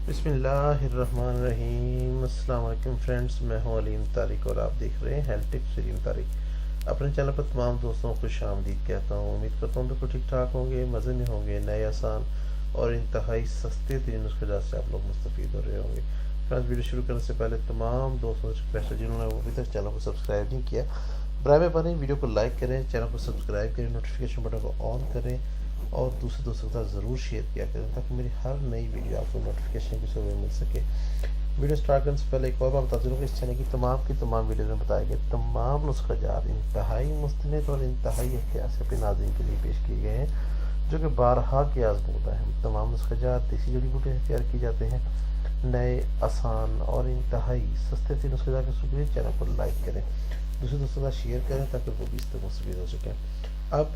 بسم اللہ الرحمن الرحیم۔ السلام علیکم فرینڈز، میں ہوں علیم طارق اور آپ دیکھ رہے ہیں ہیلتھ ٹپس علیم طارق۔ اپنے چینل پر تمام دوستوں کو خوش آمدید کہتا ہوں۔ امید کرتا ہوں بالکل ٹھیک ٹھاک ہوں گے، مزے میں ہوں گے، نئے آسان اور انتہائی سستے ترین نسخے سے آپ لوگ مستفید ہو رہے ہوں گے۔ فرینڈز، ویڈیو شروع کرنے سے پہلے تمام دوستوں سے ریکویسٹ ہے جنہوں نے ابھی تک چینل کو سبسکرائب نہیں کیا، برائے مہربانی ویڈیو کو لائک کریں، چینل کو سبسکرائب کریں، نوٹیفیکیشن بٹن کو آن کریں اور دوسرے دوستوں کے ساتھ ضرور شیئر کیا کریں تاکہ میری ہر نئی ویڈیو آپ کو نوٹیفیکیشن کے ذریعے مل سکے۔ ویڈیو سٹارٹ کرنے سے پہلے ایک اور بات بتا دوں کہ اس چینل کی تمام ویڈیوز میں بتائے گئے تمام نسخہ جات انتہائی مستند اور انتہائی احتیاط سے اپنے ناظرین کے لیے پیش کیے گئے ہیں، جو کہ بارہا کی آزمودہ ہے۔ تمام نسخہ جات دیسی جڑی بوٹیوں سے تیار کیے جاتے ہیں۔ نئے آسان اور انتہائی سستے ترین نسخہ جات کے شکریہ، چینل کو لائک کریں، دوسرے دوستوں کے ساتھ شیئر کریں تاکہ وہ بھی اس سے مستفید ہو سکیں۔ اب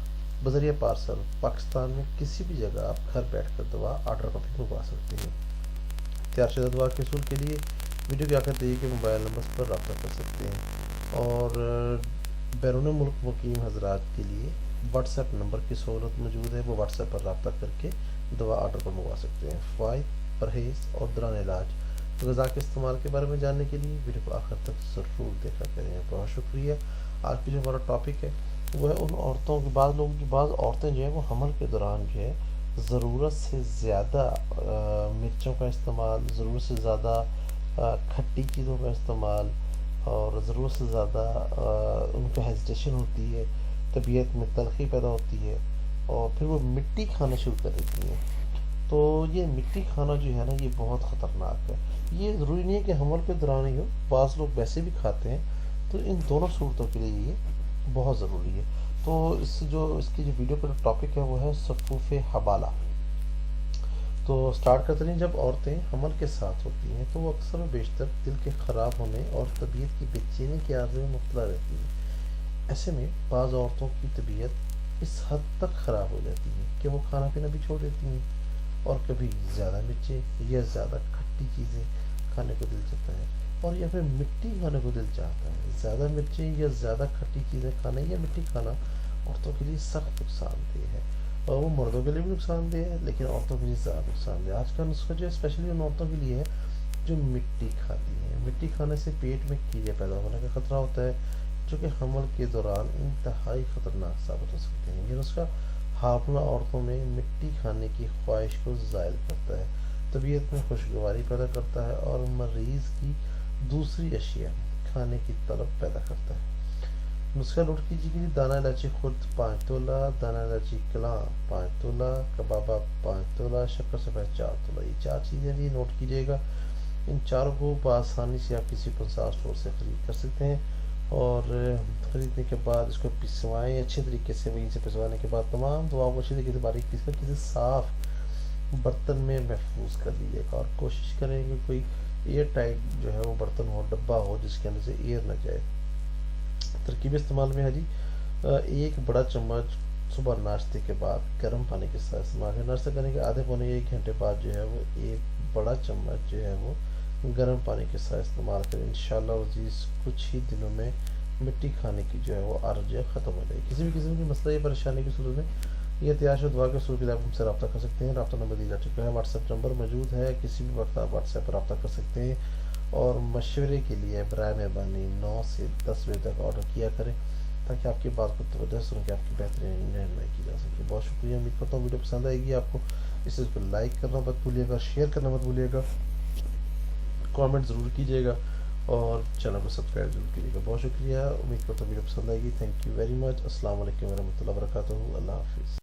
بذریعہ پارسل پاکستان میں کسی بھی جگہ آپ گھر بیٹھ کر دوا آرڈر کاپی منگوا سکتے ہیں۔ تیار شدہ دوا کے حصول کے لیے ویڈیو کے آخر دیے گئے موبائل نمبر پر رابطہ کر سکتے ہیں، اور بیرون ملک مقیم حضرات کے لیے واٹس ایپ نمبر کی سہولت موجود ہے، وہ واٹس ایپ پر رابطہ کر کے دوا آرڈر پر منگوا سکتے ہیں۔ فوائد، پرہیز اور دوران علاج غذا کے استعمال کے بارے میں جاننے کے لیے ویڈیو کو آخر تک ضرور دیکھا کریں۔ بہت شکریہ۔ آج کی جو ہمارا ٹاپک ہے وہ ہے ان عورتوں کی، بعض عورتیں جو ہیں وہ حمل کے دوران جو ہے ضرورت سے زیادہ مرچوں کا استعمال، ضرورت سے زیادہ کھٹی چیزوں کا استعمال اور ضرورت سے زیادہ ان کو ہیزیٹیشن ہوتی ہے، طبیعت میں تلخی پیدا ہوتی ہے اور پھر وہ مٹی کھانا شروع کر دیتی ہیں۔ تو یہ مٹی کھانا جو ہے نا یہ بہت خطرناک ہے۔ یہ ضروری نہیں ہے کہ حمل کے دوران ہی ہو، بعض لوگ ویسے بھی کھاتے ہیں، تو ان دونوں صورتوں کے لیے یہ بہت ضروری ہے۔ تو اس کی جو ویڈیو کا ٹاپک ہے وہ ہے صفوف حبالہ۔ تو سٹارٹ کرتے ہیں۔ جب عورتیں حمل کے ساتھ ہوتی ہیں تو وہ اکثر و بیشتر دل کے خراب ہونے اور طبیعت کی بے چینی کے عارضے میں مبتلا رہتی ہیں۔ ایسے میں بعض عورتوں کی طبیعت اس حد تک خراب ہو جاتی ہے کہ وہ کھانا پینا بھی چھوڑ دیتی ہیں، اور کبھی زیادہ مرچیں یا زیادہ کھٹی چیزیں کھانے کو دل چاہتا ہے، اور یا پھر مٹی کھانے کو دل چاہتا ہے۔ زیادہ مرچیں یا زیادہ کھٹی چیزیں کھانا یا مٹی کھانا عورتوں کے لیے سخت نقصان دہ ہے، اور وہ مردوں کے لیے بھی نقصان دہ ہے لیکن عورتوں کے لیے زیادہ نقصان دہ۔ آج کا نسخہ جو ہے اسپیشلی ان عورتوں کے لیے ہے جو مٹی کھاتی ہیں۔ مٹی کھانے سے پیٹ میں کیڑے پیدا ہونے کا خطرہ ہوتا ہے، جو کہ حمل کے دوران انتہائی خطرناک ثابت ہو سکتے ہیں۔ یہ نسخہ حاملہ عورتوں میں مٹی کھانے کی خواہش کو زائل کرتا ہے، طبیعت میں خوشگواری پیدا کرتا ہے اور مریض کی دوسری اشیاء کھانے کی طلب پیدا کرتا ہے۔ نسخہ نوٹ کیجیے کہ دانہ الائچی خرد 5 تولہ، دانہ الائچی کلاں 5 تولہ، کبابہ 5 تولہ، شکر سفید 4 تولہ۔ یہ 4 چیزیں یہ نوٹ کیجیے گا۔ ان چاروں کو بآسانی سے آپ کسی پنسا اسٹور سے خرید کر سکتے ہیں، اور خریدنے کے بعد اس کو پسوائیں اچھے طریقے سے۔ وہیں سے پسوانے کے بعد تمام دواؤں کو اچھی طریقے سے باریک پیس کر کسی صاف برتن میں محفوظ کر لیجیے گا، اور کوشش کریں کہ کوئی ایئر ٹائٹ جو ہے وہ برتن ہو، ڈبہ ہو جس کے اندر سے ایئر نہ جائے۔ ترکیب استعمال میں ہے جی، 1 بڑا چمچ صبح ناشتے کے بعد گرم پانی کے ساتھ استعمال کریں۔ ناشتہ کرنے کے آدھے پونے 1 گھنٹے بعد جو ہے وہ 1 بڑا چمچ جو ہے وہ گرم پانی کے ساتھ استعمال کریں۔ انشاءاللہ عزیز کچھ ہی دنوں میں مٹی کھانے کی جو ہے وہ عرض جو ہے ختم ہو جائے گی۔ کسی بھی قسم کی مسئلہ یا پریشانی کی صورت میں یہ تیار شدہ دوا کے حصول کے لیے آپ ہم سے رابطہ کر سکتے ہیں۔ رابطہ نمبر دیا جا چکا ہے، واٹس ایپ نمبر موجود ہے، کسی بھی وقت آپ واٹس ایپ پر رابطہ کر سکتے ہیں، اور مشورے کے لیے برائے مہربانی 9 سے 10 بجے تک آرڈر کیا کریں تاکہ آپ کی بات کو توجہ سن کے آپ کی بہترین رہنمائی کی جا سکے۔ بہت شکریہ، امید کرتا ہوں ویڈیو پسند آئے گی آپ کو۔ اس کو لائک کرنا مت بھولیے گا، شیئر کرنا مت بھولیے گا، کامنٹ ضرور کیجیے گا، اور چینل کو سبسکرائب ضرور کیجیے گا۔ بہت شکریہ، امید کرتا ہوں ویڈیو پسند آئے گی۔ Thank you very much. السلام علیکم ورحمۃ اللہ وبرکاتہ۔ اللہ حافظ۔